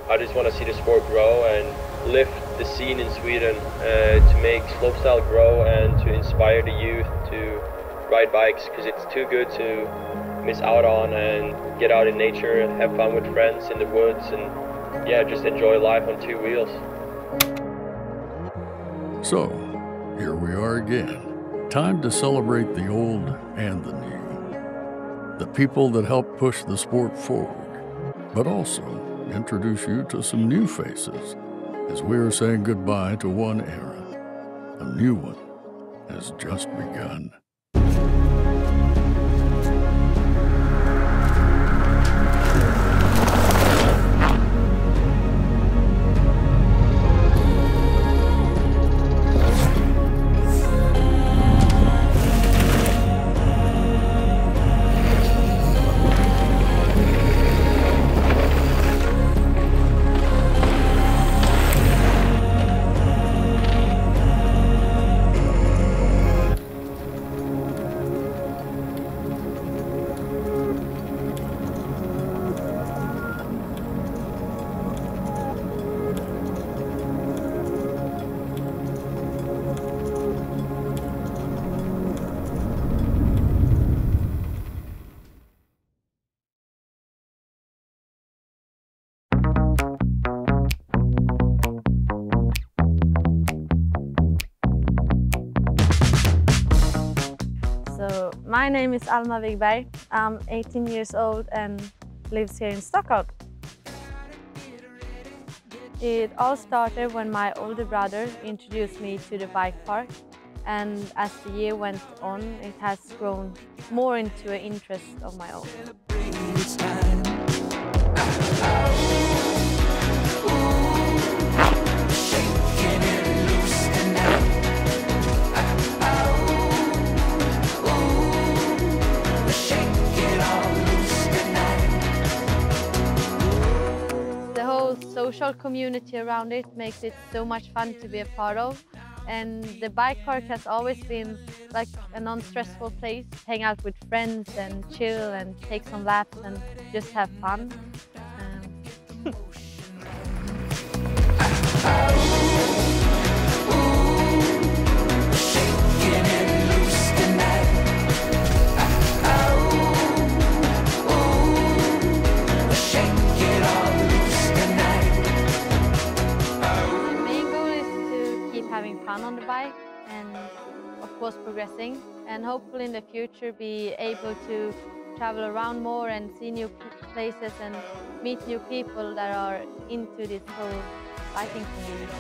I just want to see the sport grow and lift the scene in Sweden to make slopestyle grow and to inspire the youth to ride bikes, because it's too good to miss out on, and get out in nature, have fun with friends in the woods, and yeah, just enjoy life on two wheels. So, here we are again. Time to celebrate the old and the new. The people that help push the sport forward, but also introduce you to some new faces as we are saying goodbye to one era. A new one has just begun. My name is Alma Wiggberg. I'm 18 years old and lives here in Stockholm. It all started when my older brother introduced me to the bike park, and as the year went on, it has grown more into an interest of my own. Social community around it makes it so much fun to be a part of, and the bike park has always been like a non-stressful place. Hang out with friends and chill and take some laps and just have fun. On the bike, and of course progressing, and hopefully in the future be able to travel around more and see new places and meet new people that are into this whole biking community.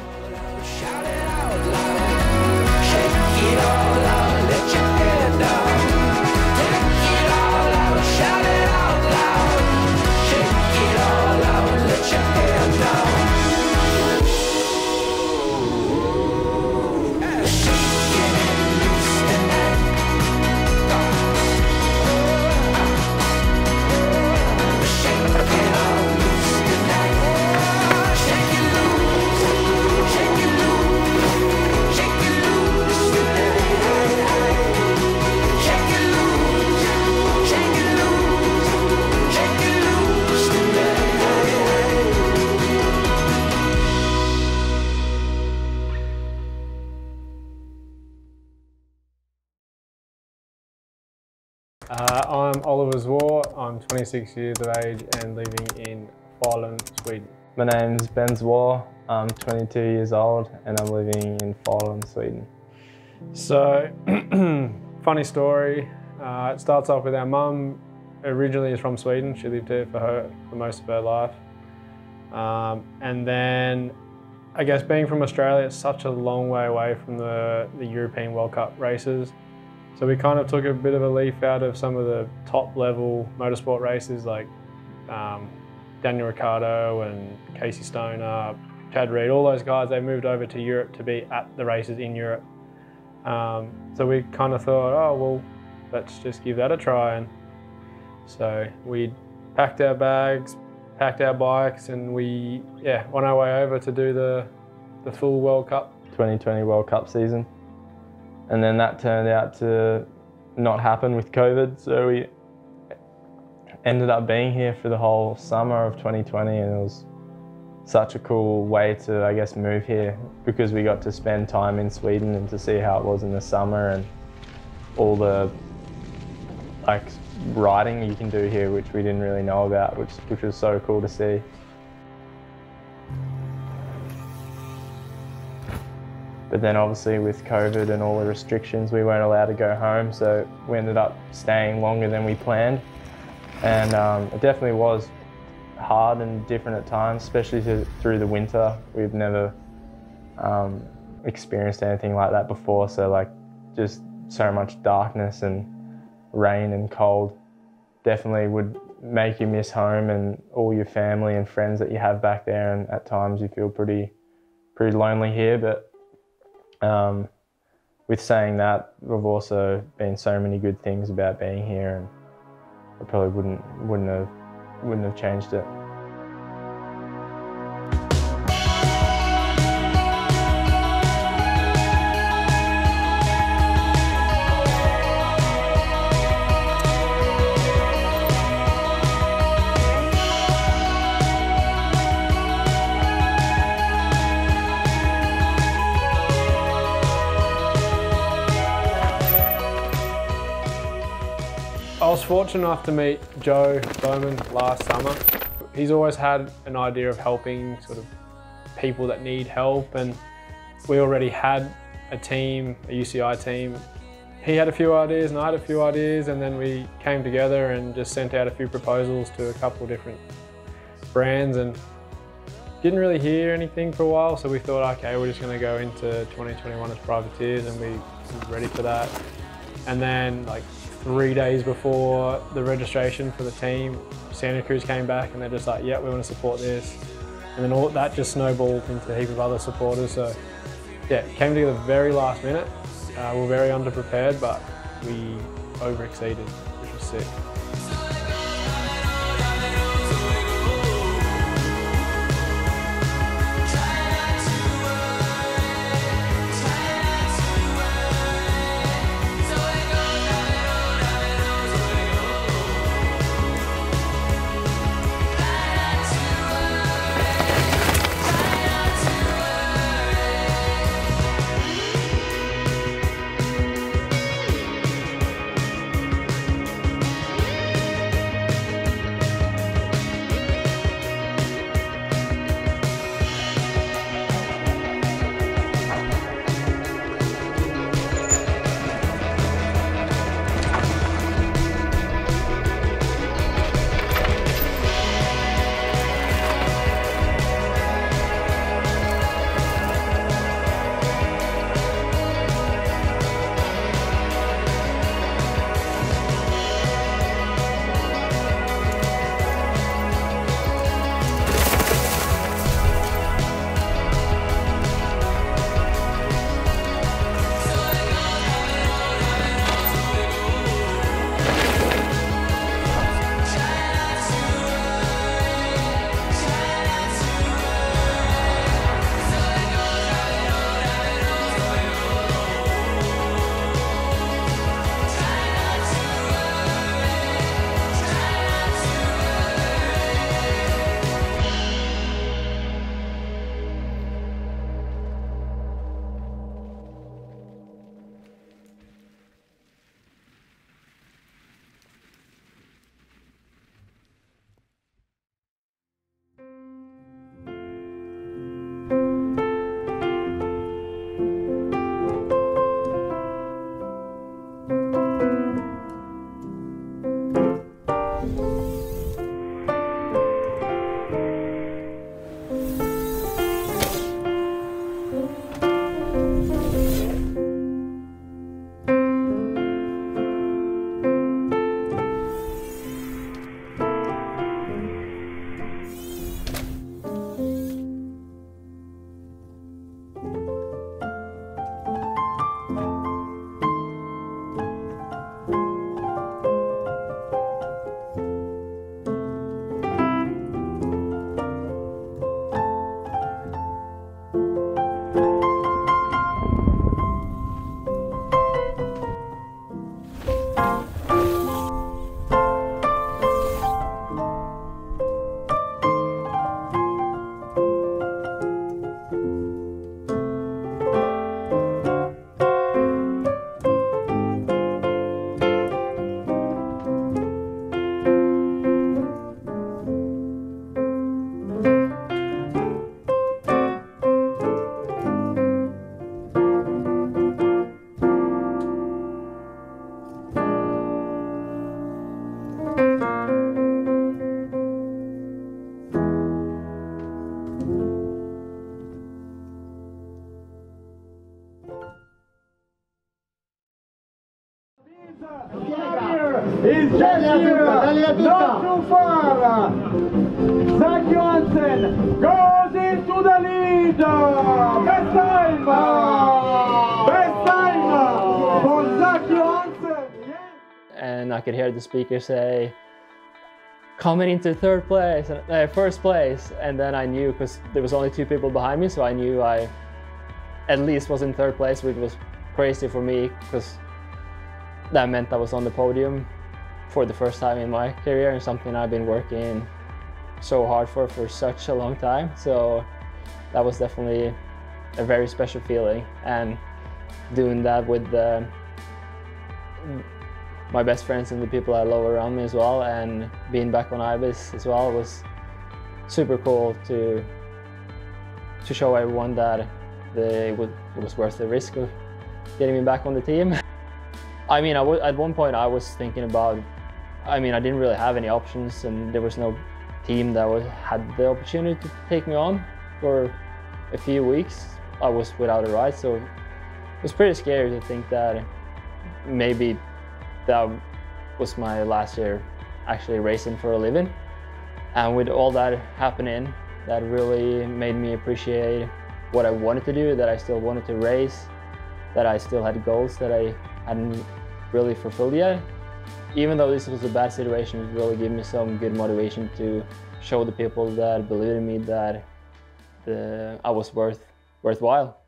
Shout it out loud, shake it all out, let your head down, take it all out, shout it out loud, shake it all out, let your head down. I'm Zwar. I'm 26 years of age and living in Wallner, Sweden. My name's Ben Zwar. I'm 22 years old and I'm living in Wallner, Sweden. So, funny story. It starts off with our mum. Originally is from Sweden. She lived here for most of her life. And then, I guess being from Australia, it's such a long way away from the European World Cup races. So we kind of took a bit of a leaf out of some of the top level motorsport races like Daniel Ricciardo and Casey Stoner, Chad Reed, all those guys, they moved over to Europe to be at the races in Europe. So we kind of thought, oh, well, let's just give that a try. And so we packed our bags, packed our bikes, and we on our way over to do the full World Cup. 2020 World Cup season. And then that turned out to not happen with COVID, so we ended up being here for the whole summer of 2020, and it was such a cool way to, I guess, move here, because we got to spend time in Sweden and to see how it was in the summer and all the like riding you can do here, which we didn't really know about, which was so cool to see. But then obviously with COVID and all the restrictions, we weren't allowed to go home, so we ended up staying longer than we planned. And it definitely was hard and different at times, especially through the winter. We've never experienced anything like that before, so like just so much darkness and rain and cold definitely would make you miss home and all your family and friends that you have back there, and at times you feel pretty lonely here. But with saying that, we've also been so many good things about being here, and I probably wouldn't have changed it. I was fortunate enough to meet Joe Bowman last summer. He's always had an idea of helping sort of people that need help, and we already had a team, a UCI team. He had a few ideas and I had a few ideas, and then we came together and just sent out a few proposals to a couple of different brands and didn't really hear anything for a while, so we thought, okay, we're just going to go into 2021 as privateers, and we were ready for that. And then like 3 days before the registration for the team, Santa Cruz came back and they're just like, yeah, we want to support this. And then all that just snowballed into a heap of other supporters. So yeah, it came together very last minute. We were very underprepared, but we over-exceeded, which was sick. goes into the lead. Best time for Zakarias Johansen. And I could hear the speaker say, coming into first place, and then I knew, because there was only 2 people behind me, so I knew I at least was in 3rd place, which was crazy for me, because that meant I was on the podium for the first time in my career, and something I've been working so hard for such a long time. So that was definitely a very special feeling, and doing that with my best friends and the people I love around me as well, and being back on Ibis as well was super cool to show everyone that it was worth the risk of getting me back on the team. I mean, at one point I was thinking about, I didn't really have any options, and there was no team that had the opportunity to take me on for a few weeks. I was without a ride, so it was pretty scary to think that maybe that was my last year actually racing for a living. And with all that happening, that really made me appreciate what I wanted to do, that I still wanted to race, that I still had goals that I hadn't really fulfilled yet. Even though this was a bad situation, it really gave me some good motivation to show the people that believed in me that I was worthwhile.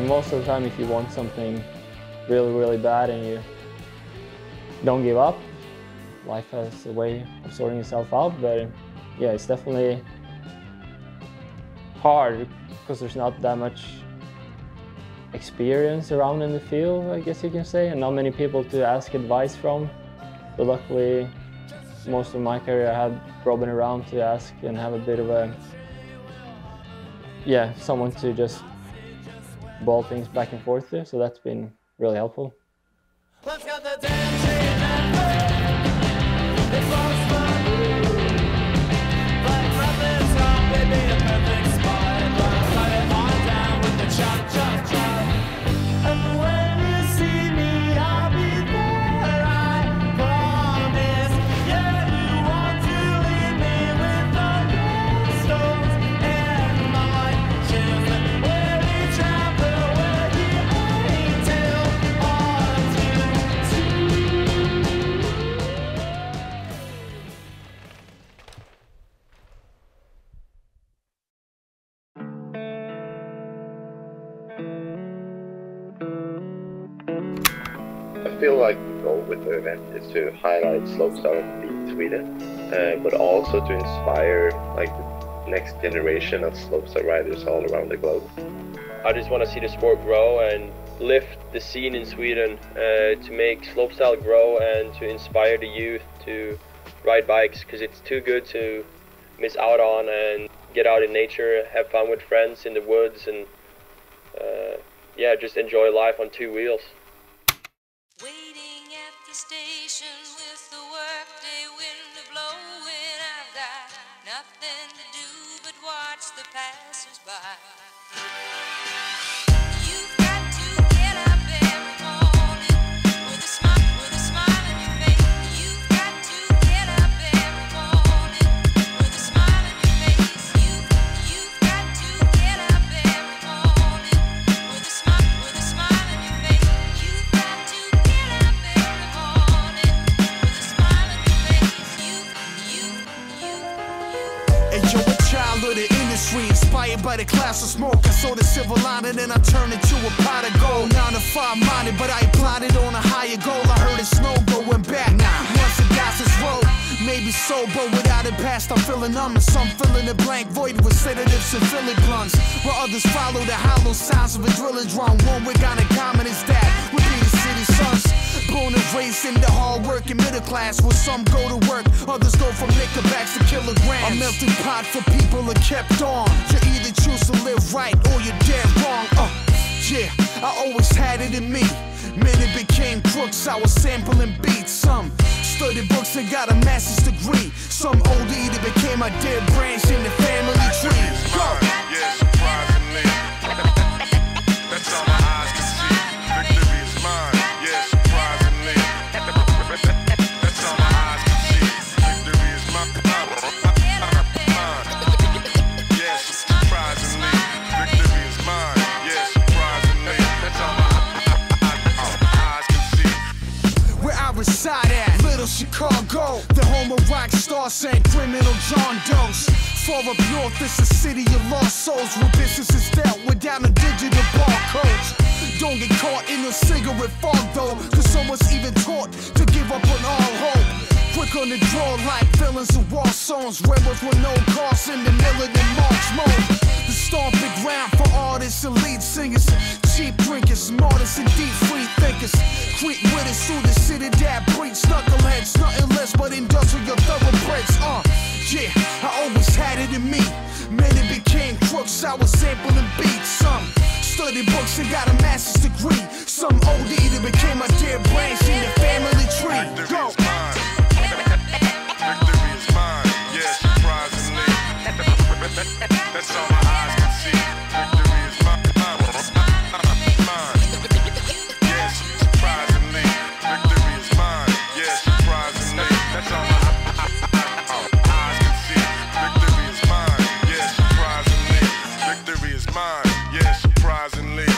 Most of the time, if you want something really, really bad and you don't give up, life has a way of sorting itself out. But yeah, it's definitely hard because there's not that much experience around in the field, I guess you can say, and not many people to ask advice from. But luckily, most of my career I had Robin around to ask and have a bit of someone to just ball things back and forth there, so that's been really helpful. Let's get the dancing and when you see me, I'll be there, I promise. Yeah, you want to leave me with the stones in my shoes, and where we travel, where you ain't till all I feel like the goal with the event is to highlight slopestyle in Sweden, but also to inspire like the next generation of slopestyle riders all around the globe. I just want to see the sport grow and lift the scene in Sweden to make slopestyle grow and to inspire the youth to ride bikes, because it's too good to miss out on, and get out in nature, have fun with friends in the woods, and just enjoy life on 2 wheels. Waiting at the station with the workday wind blowing, I've got nothing to do but watch the passers-by. You've got to get up every morning with a smile on your face. You've got to get industry, inspired by the class of smoke. I saw the silver lining and I turned it to a pot of gold. 9 to 5 minded, but I plotted on a higher goal. I heard it snow going back. Once the dice is rolled, maybe so, but without it past, I'm feeling numb. Some filling the blank void with sedatives and Philly blunts. While others follow the hollow sounds of a drilling drum. One we got in common is that we be the city sons. Born and raised in the hard-working middle class, where some go to work, others go from nickelbacks to kilograms. A melting pot for people that kept on. You either choose to live right or you're dead wrong. Yeah, I always had it in me. Many became crooks, I was sampling beats. Some studied books and got a master's degree. Some old either became a dead branch in the family tree. Go! Yeah, surprisingly. That's all my eyes can see. Victory is mine. Yeah, surprisingly. That's all my eyes can see. Victory is mine. Yeah, surprisingly. Victory is mine. Yeah, surprisingly. That's all my eyes can see. Where I reside at, Little Chicago, the home of rock stars and criminal John Doe's. Far up north, it's a city of lost souls, where business is dealt without a digital barcodes. Don't get caught in a cigarette fog though, cause someone's even taught to give up on all hope. Quick on the draw like villains of war songs, rebels with no cars in the middle of the march mode. The stomping ground for artists and lead singers, cheap drinkers, martyrs and deep free thinkers. Creep with us through the city that breeds knuckleheads, nothing less but industrial thoroughbreds. Yeah, I always had it in me. Many became crooks, I was sampling beats. Some studied books and got a master's degree. Some OD that became a dead branch in the family tree. Go! Victory is mine. Yeah, surprisingly. That's all my eyes can see. Victory is mine. Yeah, surprisingly. Victory is mine. Yeah, surprisingly. That's all my eyes can see. Victory is mine. Yeah, surprisingly. Victory is mine. Yeah, surprisingly.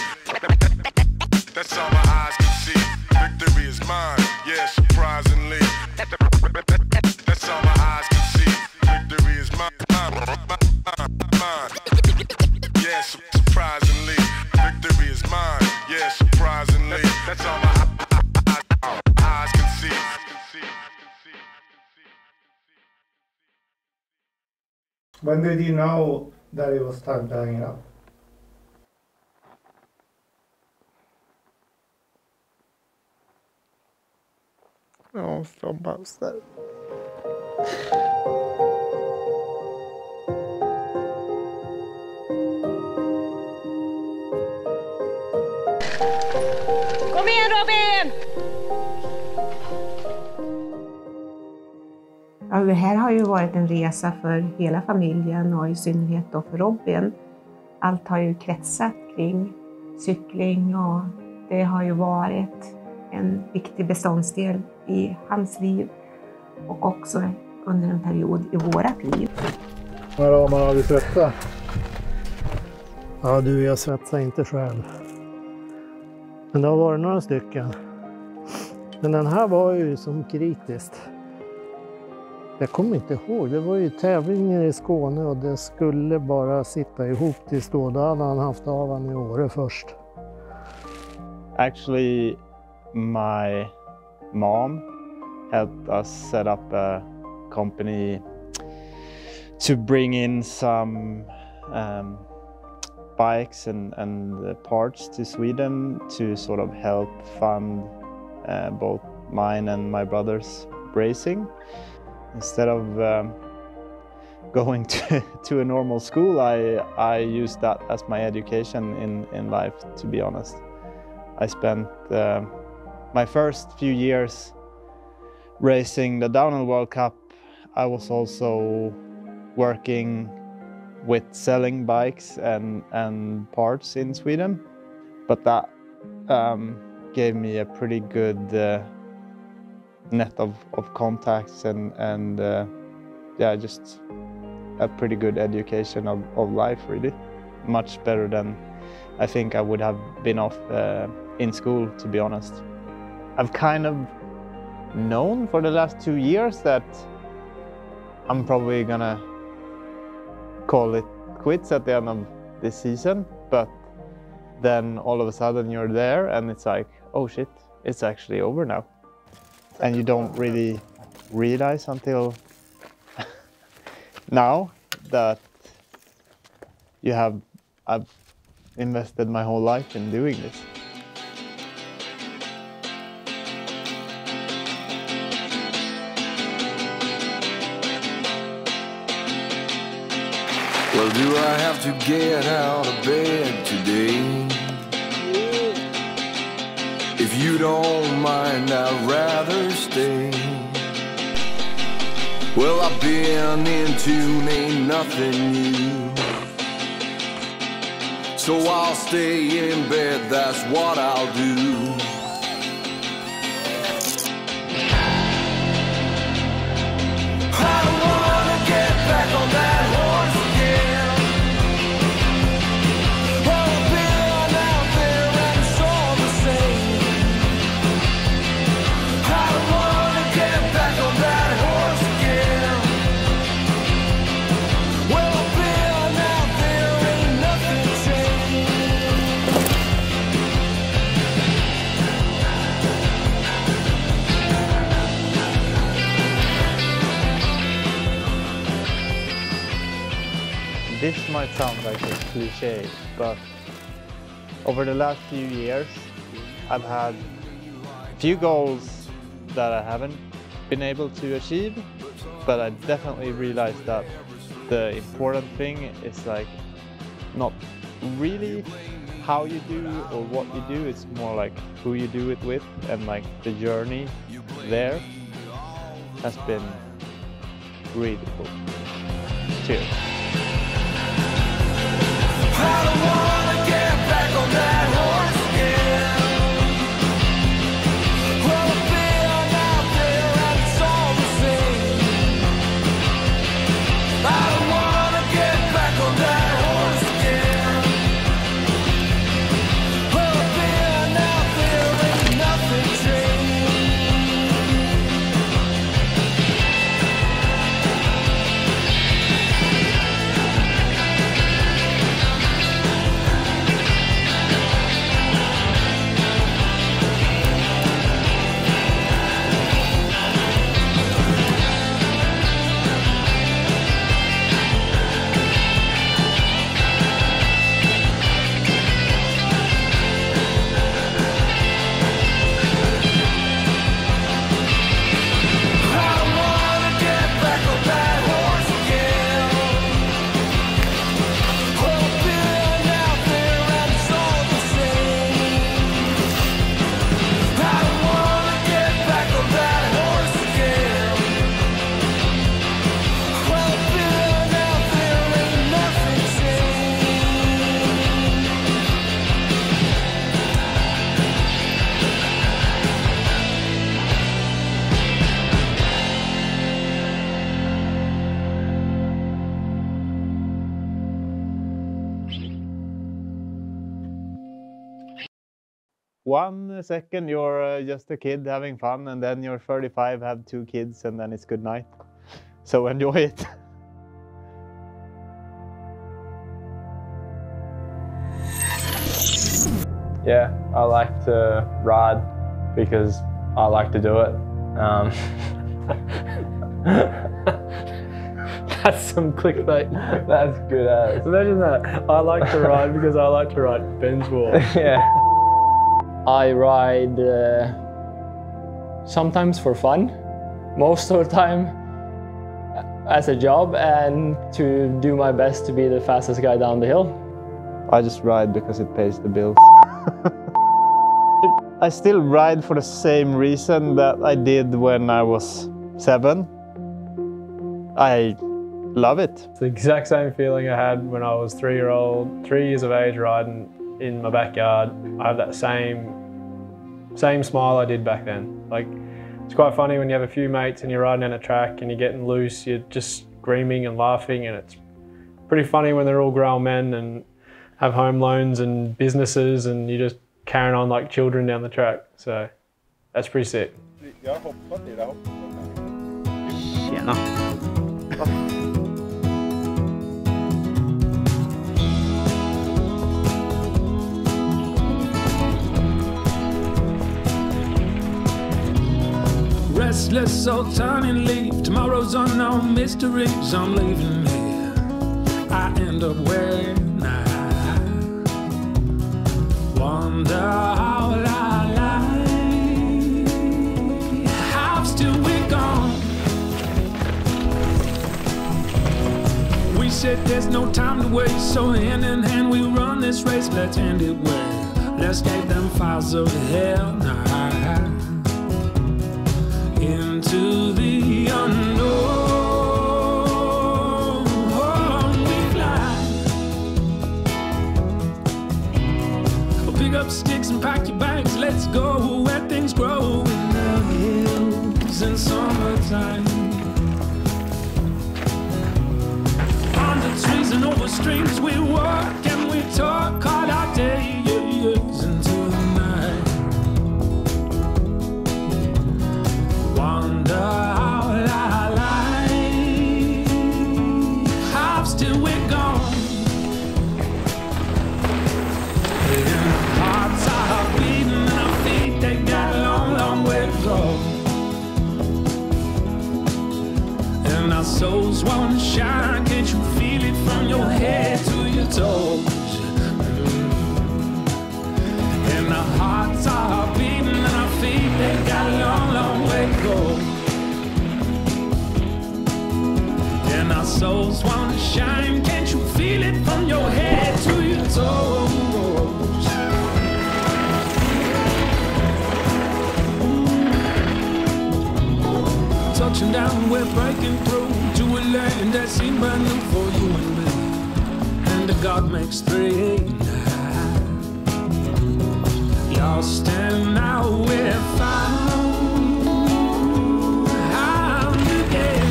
That's all my eyes can see. Victory is mine. Yeah, surprisingly. That's all my eyes can see. Victory is mine. Yeah, surprisingly. Victory is mine. Yeah, surprisingly. That's all my eyes can see. When did you know that it was time to hang it up? Ja, från pauser. Kom igen Robin! Ja, det här har ju varit en resa för hela familjen och i synnerhet då för Robin. Allt har ju kretsat kring cykling och det har ju varit en viktig beståndsdel i hans liv och också under en period i vårat liv. Några dagar har du svettat? Ja du, jag svetsar inte själv. Men det har varit några stycken. Men den här var ju som kritiskt. Jag kommer inte ihåg, det var ju tävlingar i Skåne och det skulle bara sitta ihop tills då. Då hade han haft av han i Åre först. Actually, my mom helped us set up a company to bring in some bikes and parts to Sweden to sort of help fund both mine and my brother's racing. Instead of going to a normal school, I used that as my education in life, to be honest. I spent my first few years racing the Downhill World Cup. I was also working with selling bikes and parts in Sweden, but that gave me a pretty good net of contacts and yeah, just a pretty good education of life, really. Much better than I think I would have been off in school, to be honest. I've kind of known for the last 2 years that I'm probably gonna call quits at the end of this season, but then all of a sudden you're there and it's like, oh shit, it's actually over now. And you don't really realize until now that I've invested my whole life in doing this. Well, do I have to get out of bed today? If you don't mind, I'd rather stay. Well, I've been in tune, ain't nothing new. So I'll stay in bed, that's what I'll do. I don't wanna get back on that horse again. Well, I've been out there and it's all the same. I don't wanna get back on that horse again. Well, I've been out there, ain't nothing changed. This might sound like a cliche, but over the last few years, I've had a few goals that I haven't been able to achieve, but I definitely realized that the important thing is like not really how you do or what you do, it's more like who you do it with, and like the journey there has been really cool. Cheers. I don't wanna get back on that horse again. Well, I've been out there and it's all the same. I don't wanna get back on that horse again. Well, I've been out there, ain't nothing changed. One second you're just a kid having fun, and then you're 35, have 2 kids, and then it's good night. So enjoy it. Yeah, I like to ride because I like to do it. That's some clickbait. That's good as. Imagine that. I like to ride because I like to ride. Ben Zwar. Yeah. I ride sometimes for fun, most of the time as a job, and to do my best to be the fastest guy down the hill. I just ride because it pays the bills. I still ride for the same reason that I did when I was 7. I love it. It's the exact same feeling I had when I was 3 years of age, riding in my backyard. I have that same smile I did back then. Like, it's quite funny when you have a few mates and you're riding down a track and you're getting loose, you're just screaming and laughing, and it's pretty funny when they're all grown men and have home loans and businesses and you're just carrying on like children down the track. So that's pretty sick. Tjena. restless soul turning leaf. Tomorrow's unknown mysteries. I'm leaving here. I end up where I wonder how I lie. How still we're gone. We said there's no time to waste, so hand in hand we run this race. Let's end it well. Let's escape them files of hell now. Into the unknown we fly. Pick up sticks and pack your bags. Let's go where things grow in the hills in summertime. Under trees and over streams we walk and we talk all our days into the night. Wonder how I lie. How still we're gone. And our hearts are beating and our feet, they got a long, long way to go. And our souls won't shine. Can't you feel it from your head to your toes? And our hearts are beating and our feet, they got a long, long way to go. And our souls want to shine. Can't you feel it from your head to your toes? Touching down, we're breaking through to a land that seemed brand new for you and me. And the God makes three. Lost and now we're found again.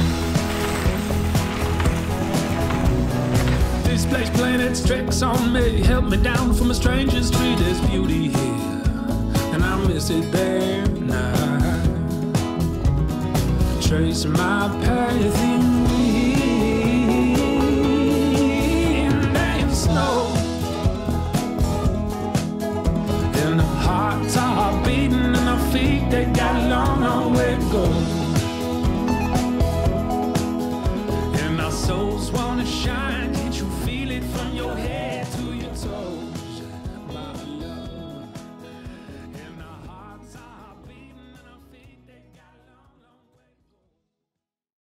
This place playing its tricks on me. Help me down from a stranger's tree. There's beauty here, and I miss it there now. Trace my path in wind and snow. And our hearts are beating and our feet, they got a long, long way to go.